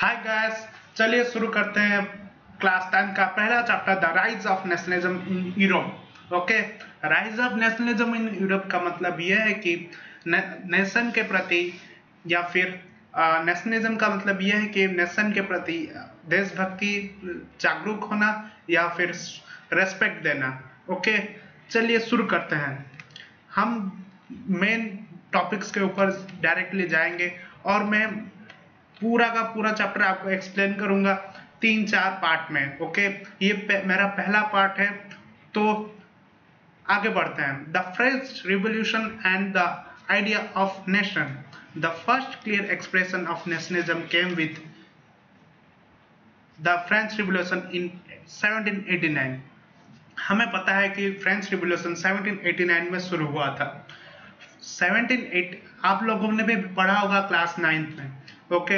Hi guys, चलिए शुरू करते हैं क्लास 10 का पहला chapter the rise of nationalism in Europe. Okay, rise of nationalism in Europe का मतलब यह है कि नेशन के प्रति या फिर नेशनलिज्म का मतलब यह है कि नेशन के प्रति देशभक्ति, जागरूक होना या फिर रेस्पेक्ट देना। ओके, चलिए शुरू करते हैं। हम मेन टॉपिक्स के ऊपर डायरेक्टली जाएंगे और मैं पूरा का पूरा चैप्टर आपको एक्सप्लेन करूंगा 3-4 पार्ट में। ओके, ये मेरा पहला पार्ट है, तो आगे बढ़ते हैं। The French revolution and the idea of nation. The first clear expression of nationalism came with the French revolution in 1789। हमें पता है कि फ्रेंच रिवॉल्यूशन 1789 में शुरू हुआ था। 1780 आप लोगों ने भी पढ़ा होगा क्लास 9th में। Okay,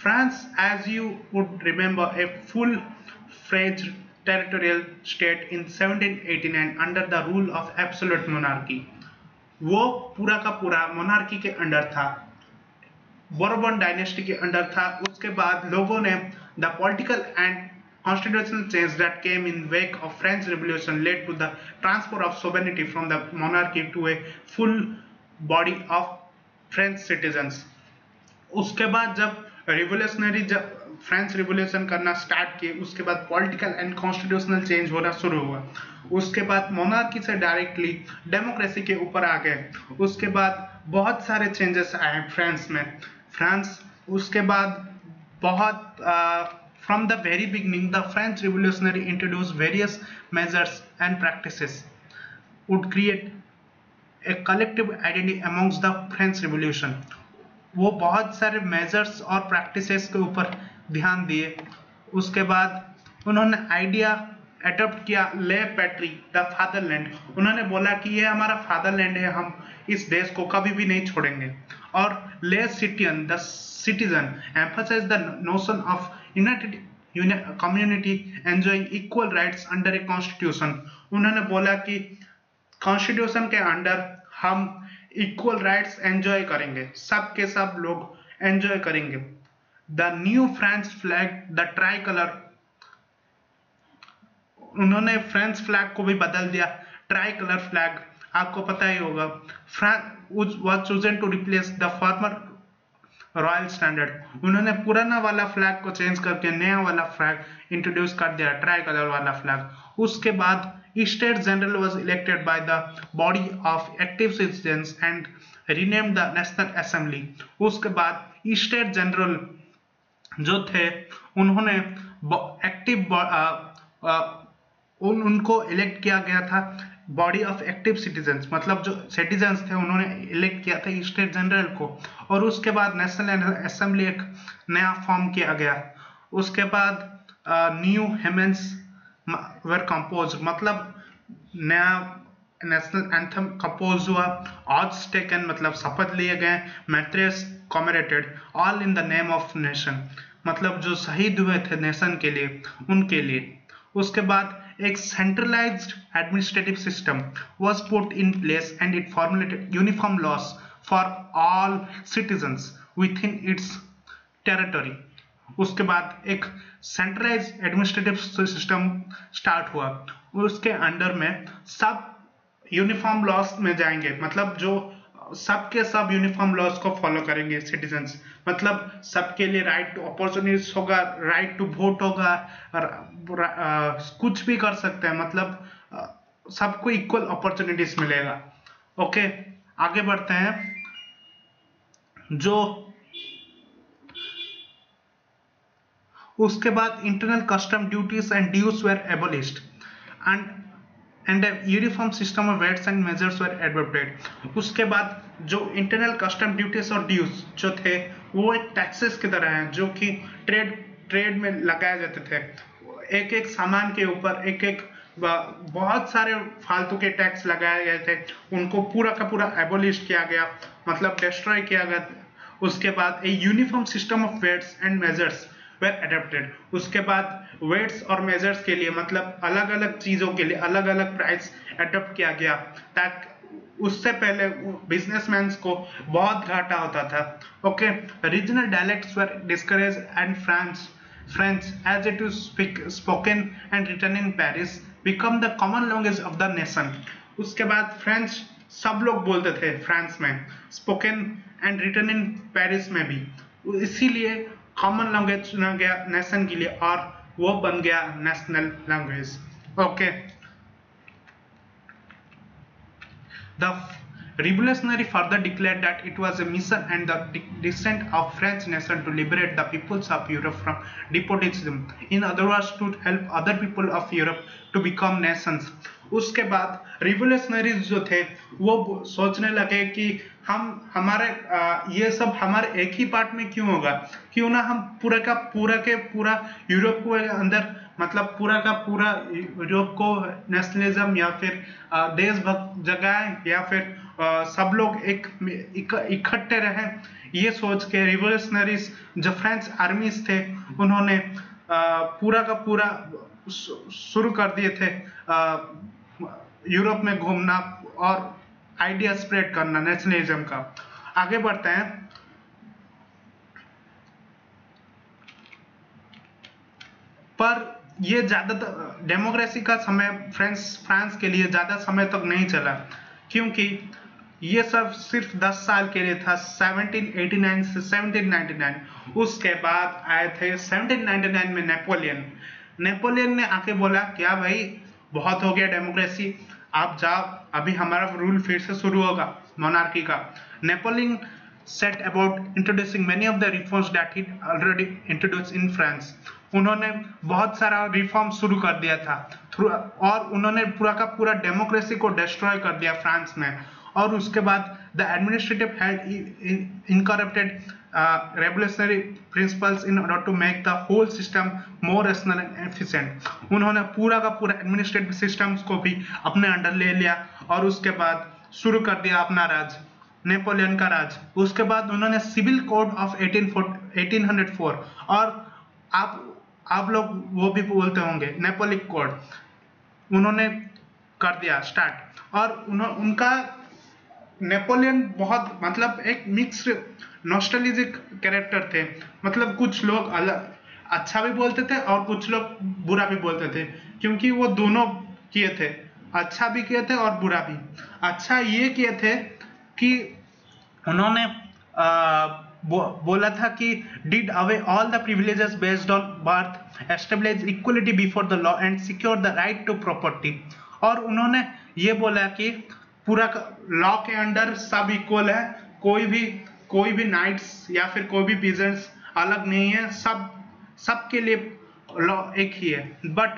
France, as you would remember, a full-fledged territorial state in 1789 under the rule of absolute monarchy. वो पूरा का पूरा मोनार्की के अंडर था, बोर्बन डायनेस्टी के अंडर था। उसके बाद लोगों ने the political and constitutional change that came in wake of French Revolution led to the transfer of sovereignty from the monarchy to a full body of French citizens. उसके बाद जब French revolution करना start किए, उसके बाद political and constitutional change होना शुरू हुआ। उसके बाद मोनार्की से डायरेक्टली डेमोक्रेसी के ऊपर आ गए। उसके बाद बहुत सारे चेंजेस आए फ्रांस। उसके बाद बहुत from the very beginning the French revolutionary introduce various measures and practices would create a collective identity amongst the French revolution. वो बहुत सारे मेजर्स और प्रैक्टिसेस के ऊपर ध्यान दिए। उसके बाद उन्होंने आइडिया अडॉप्ट किया ले पैट्री द फादरलैंड। उन्होंने बोला कि ये हमारा फादरलैंड है, हम इस देश को कभी भी नहीं छोड़ेंगे। और ले सिटियन the citizen emphasize the notion of united community enjoying equal rights under a constitution. उन्होंने बोला कि कॉन्स्टिट्यूशन के अंडर हम इक्वल राइट्स एंजॉय करेंगे, सब के सब लोग एंजॉय करेंगे। The new French flag the try colour, उन्होंने फ्रेंच फ्लैग को भी बदल दिया, ट्राई कलर फ्लैग, आपको पता ही होगा। was chosen to replace the former royal standard. उन्होंने पुराना वाला फ्लैग को चेंज करके नया वाला फ्लैग इंट्रोड्यूस कर दिया, ट्राई कलर वाला फ्लैग। उसके बाद state general was elected by the body of active citizens and renamed the national assembly. उसके बाद स्टेट जनरल जो थे उन्होंने एक्टिव उनको इलेक्ट किया गया था बॉडी ऑफ एक्टिव सिटीजन्स, मतलब जो सिटीजन्स थे उन्होंने इलेक्ट किया था स्टेट जनरल को। और उसके बाद नेशनल असेंबली एक नया फॉर्म किया गया। उसके बाद न्यू हेमेंस वर कंपोज, मतलब नया नेशनल एंथम कंपोज हुआ। ऑथ्स टेकन, मतलब शपथ लिए गए। Martyrs commemorated all in the name of nation, मतलब जो शहीद हुए थे नेशन के लिए उनके लिए। उसके बाद एक centralised administrative system was put in place and it formulated uniform laws for all citizens within its territory. उसके बाद एक सेंट्रलाइज्ड एडमिनिस्ट्रेटिव सिस्टम स्टार्ट हुआ। उसके अंडर में सब यूनिफॉर्म लॉस में जाएंगे, मतलब जो सबके सब यूनिफॉर्म लॉस को फॉलो करेंगे सिटीजन्स, मतलब सबके लिए राइट टू अपॉर्चुनिटीज होगा, राइट टू वोट होगा, कुछ भी कर सकते हैं, मतलब सबको इक्वल अपॉर्चुनिटीज मिलेगा। ओके, आगे बढ़ते हैं। जो उसके बाद internal custom duties and dues were abolished and uniform system of weights and measures were adopted. उसके बाद जो इंटरनल कस्टम ड्यूटीज और ड्यूज जो थे वो एक टैक्सेस की तरह हैं, जो कि ट्रेड में लगाए जाते थे। एक एक सामान के ऊपर एक एक बहुत सारे फालतू के टैक्स लगाए गए थे, उनको पूरा का पूरा एबोलिश किया गया, मतलब डिस्ट्रॉय किया गया। उसके बाद a uniform system of weights and measures were adopted. उसके बाद वेट्स और मेजर्स के लिए, मतलब अलग अलग चीजों के लिए अलग अलग प्राइस एडॉप्ट किया गया, ताकि उससे पहले बिजनेसमैन को बहुत घाटा होता था। Okay, regional dialects were discourage and French as it is spoken and written in Paris become the common language of the nation. उसके बाद फ्रेंच सब लोग बोलते थे फ्रांस में, spoken and written in Paris में भी, इसीलिए कॉमन लैंग्वेज चुना गया नेशन के लिए और वो बन गया national language. Okay, the revolutionary further declared that it was a mission and the descent of French nation to liberate the peoples of Europe from despotism. In other words, to help other people of Europe to become nations. उसके बाद revolutionaries जो थे वो सोचने लगे कि हम हमारे ये सब हमारे एक ही पार्ट में क्यों होगा, क्यों ना हम पूरा का पूरा यूरोप को अंदर, मतलब पूरा का पूरा यूरोप को नेशनलिज्म या फिर देशभक्त जगाएं, या फिर सब लोग इकट्ठे रहें। ये सोच के रिवोल्यूशनरीज जो फ्रेंच आर्मीज थे उन्होंने पूरा का पूरा शुरू कर दिए थे यूरोप में घूमना और आइडिया स्प्रेड करना नेशनलिज्म का। आगे बढ़ते हैं। पर ये ज्यादातर डेमोक्रेसी का समय फ्रांस के लिए ज्यादा समय तक नहीं चला, क्योंकि ये सब सिर्फ 10 साल के लिए था, 1789 से 1799। उसके बाद आए थे 1799 में नेपोलियन ने आके बोला क्या भाई बहुत हो गया डेमोक्रेसी, आप जाओ, अभी हमारा रूल फिर से शुरू होगा मोनार्की का। Napoleon set about introducing many of the reforms that he already introduced in France. उन्होंने बहुत सारा रिफॉर्म शुरू कर दिया था और उन्होंने पूरा का पूरा डेमोक्रेसी को डिस्ट्रॉय कर दिया फ्रांस में। और उसके बाद the administrative head incorporated revolutionary principles in order to make the whole system more rational and efficient. उन्होंने पूरा का पूरा एडमिनिस्ट्रेटिव सिस्टम्स को भी अपने अंडर ले लिया और उसके बाद शुरू कर दिया अपना राज, नेपोलियन का राज। उसके बाद उन्होंने सिविल कोड ऑफ 1804 और आप लोग वो भी बोलते होंगे नेपोलिक कोड, उन्होंने कर दिया स्टार्ट। और उनका नेपोलियन बहुत मतलब एक मिक्स्ड नॉस्टैल्जिक कैरेक्टर थे, मतलब कुछ लोग अलग अच्छा भी बोलते थे और कुछ लोग बुरा भी बोलते थे, क्योंकि वो दोनों किए थे, अच्छा भी किए थे और बुरा भी। अच्छा ये किए थे कि उन्होंने बोला था कि did away all the privileges based on birth, establish equality before the law and secure the right to property. और उन्होंने ये बोला कि पूरा लॉ के अंडर सब इक्वल है, कोई भी नाइट्स या फिर कोई भी पीजेंट्स अलग नहीं है, सबके लिए लॉ एक ही है। But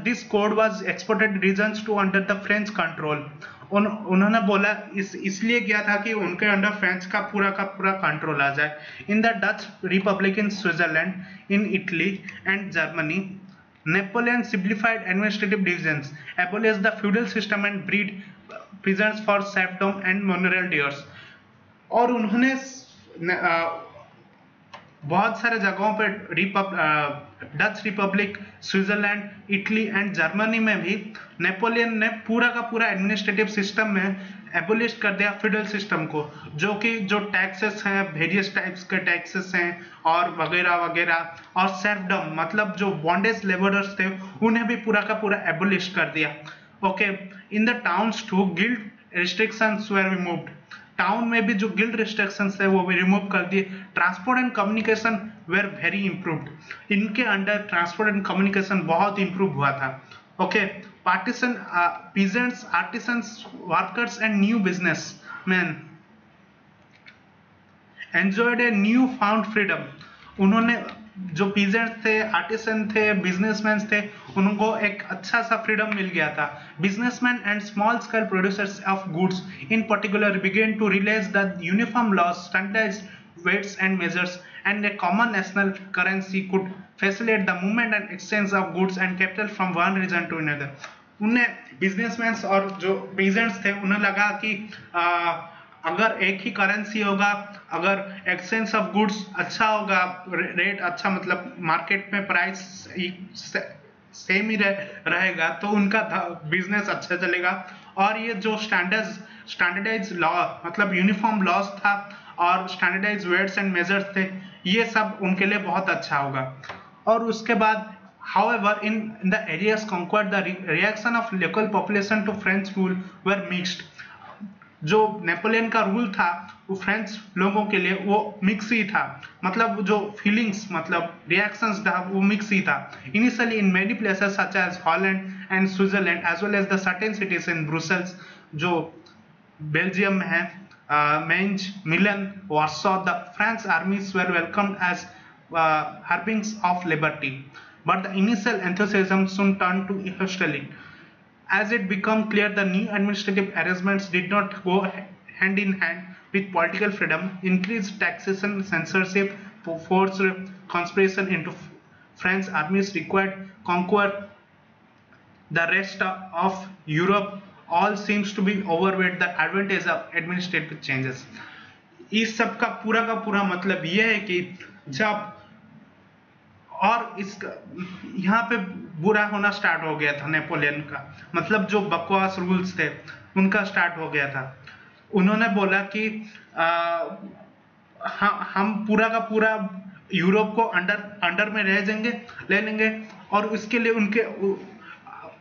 this code was exported regions to under the French control. उन्होंने बोला इसलिए किया था कि उनके अंडर फ्रेंच का पूरा कंट्रोल आ जाए। In the Dutch Republic in Switzerland, in Italy and Germany, Napoleon simplified administrative divisions, abolished the feudal system and freed prisons for serfdom and monarchical dears। और उन्होंने बहुत सारे जगहों पर Dutch Republic, Switzerland, Italy and Germany में भी Napoleon ने पूरा का पूरा एडमिनिस्ट्रेटिव सिस्टम में एबोलिश कर दिया फ्यूडल सिस्टम को, जो टैक्सेस हैं, वेरियस टाइप्स के टैक्सेस हैं और वगैरह वगैरह, और सर्फडम मतलब जो बॉन्डेज लेबरर्स थे उन्हें भी पूरा का पूरा एबोलिश कर दिया। Okay, in the towns to guild restrictions were removed. Town में भी जो गिल्ड रिस्ट्रिक्शंस थे वो भी रिमूव कर दिए। Transport and communication were very improved. इनके अंडर ट्रांसपोर्ट एंड कम्युनिकेशन बहुत इंप्रूव हुआ था। Okay, partition, peasants, artisans, workers and new businessman enjoyed a new found freedom. उन्होंने जो पीजेंट्स थे, आर्टिसन थे, बिजनेसमैन थे, उनको एक अच्छा सा फ्रीडम मिल गया था। Businessmen and small scale producers of goods in particular began to realise the uniform laws, standardised weights and measures and a common national currency could facilitate the movement and exchange of goods and capital from one region to another. उन्हें businessmen और जो peasants थे उन्हें लगा कि अगर एक ही currency होगा, अगर एक्सचेंज ऑफ गुड्स अच्छा होगा, रेट अच्छा, मतलब मार्केट में प्राइस सेम ही रहेगा, तो उनका बिजनेस अच्छा चलेगा। और ये जो स्टैंडर्ड्स स्टैंडर्डाइज लॉ मतलब यूनिफॉर्म लॉज था और स्टैंडर्डाइज वेट्स एंड मेजर्स थे, ये सब उनके लिए बहुत अच्छा होगा। और उसके बाद however in the areas conquered the reaction of local population to French rule were mixed। जो नेपोलियन का रूल था वो फ्रेंच लोगों के लिए वो मिक्स ही था, मतलब जो फीलिंग्स मतलब रिएक्शंस था वो मिक्स ही था। Initially in many places such as Holland and Switzerland as well as the certain cities in Brussels, जो बेल्जियम में है, Mainz, Milan, Warsaw, the French armies were welcomed as harbingers of liberty, but the initial enthusiasm soon turned to hostility as it became clear the new administrative arrangements did not go hand in hand with political freedom. Increased taxation, censorship, forced conscription into French armies required conquer the rest of Europe all seems to be overweight the advantage of administrative changes। इस सब का पूरा मतलब यह है कि जब और इस यहाँ पे बुरा होना स्टार्ट हो गया था नेपोलियन का, मतलब जो बकवास रूल्स थे उनका स्टार्ट हो गया था। उन्होंने बोला कि हम पूरा का पूरा यूरोप को अंडर में रह जाएंगे, ले लेंगे, और उसके लिए उनके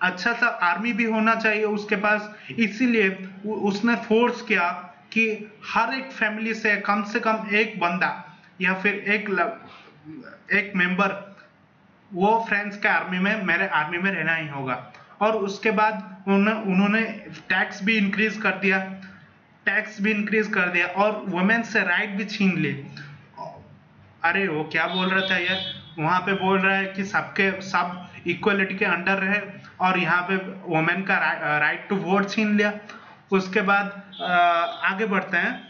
अच्छा सा आर्मी भी होना चाहिए उसके पास। इसीलिए उसने फोर्स किया कि हर एक फैमिली से कम एक बंदा या फिर एक मेंबर वो फ्रेंच के आर्मी में, मेरे आर्मी में रहना ही होगा। और उसके बाद उन्होंने टैक्स भी इंक्रीज कर दिया और वुमेन से राइट भी छीन लिए। अरे वो क्या बोल रहा था यार, वहां पे बोल रहा है कि सब इक्वलिटी के अंडर रहे और यहाँ पे वुमेन का राइट टू वोट छीन लिया। उसके बाद आगे बढ़ते हैं।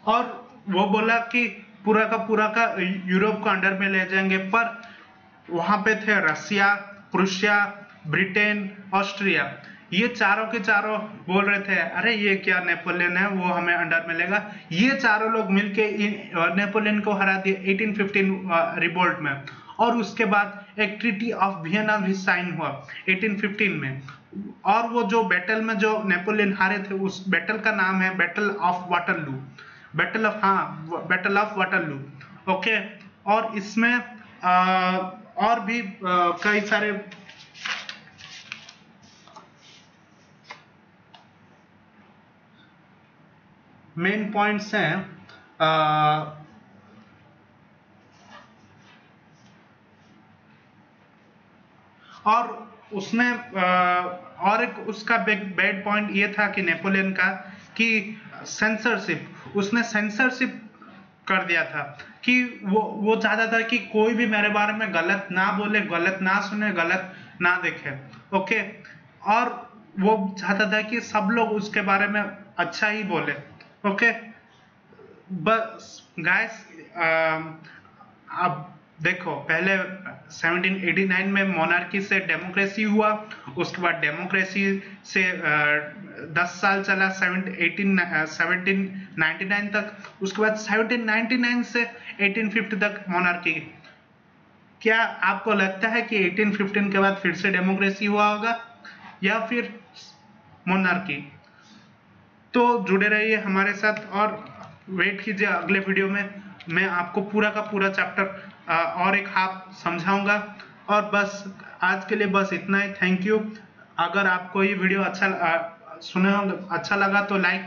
और वो बोला कि पूरा का यूरोप को अंडर में ले जाएंगे, पर वहां पे थे रशिया, प्रूसिया, ब्रिटेन, ऑस्ट्रिया, ये चारों के चारों बोल रहे थे अरे ये क्या नेपोलियन है वो हमें अंडर में लेगा। ये चारों लोग मिलके नेपोलियन को हरा दिए 1815 रिवोल्ट में। और उसके बाद एक ट्रीटी ऑफ वियना भी साइन हुआ 1815 में। और वो जो बैटल में जो नेपोलियन हारे थे उस बैटल का नाम है battle of Waterloo. Battle of Waterloo. Okay, और इसमें और भी कई सारे मेन पॉइंट्स हैं। और उसने और एक उसका बैड पॉइंट ये था कि नेपोलियन का कि सेंसरशिप, उसने सेंसरशिप कर दिया था कि वो चाहता था कि कोई भी मेरे बारे में गलत ना बोले, गलत ना सुने, गलत ना देखे। ओके, और वो चाहता था कि सब लोग उसके बारे में अच्छा ही बोले। ओके, बस गाइस अब देखो, पहले 1789 में मोनार्की से डेमोक्रेसी हुआ, उसके बाद डेमोक्रेसी से 10 साल चला 1799 तक, उसके बाद 1799 से 1850 तक मोनार्की। क्या आपको लगता है कि 1815 के बाद फिर से डेमोक्रेसी हुआ होगा या फिर मोनार्की? तो जुड़े रहिए हमारे साथ और वेट कीजिए, अगले वीडियो में मैं आपको पूरा का पूरा चैप्टर और एक हाफ समझाऊंगा। और बस आज के लिए बस इतना ही। Thank you. अगर आपको ये वीडियो अच्छा लगा तो लाइक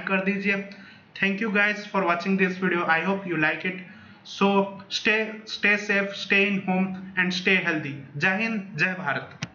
कर दीजिए। Thank you guys for watching this video. I hope you like it. So stay safe, stay in home and stay healthy. जय हिंद, जय भारत।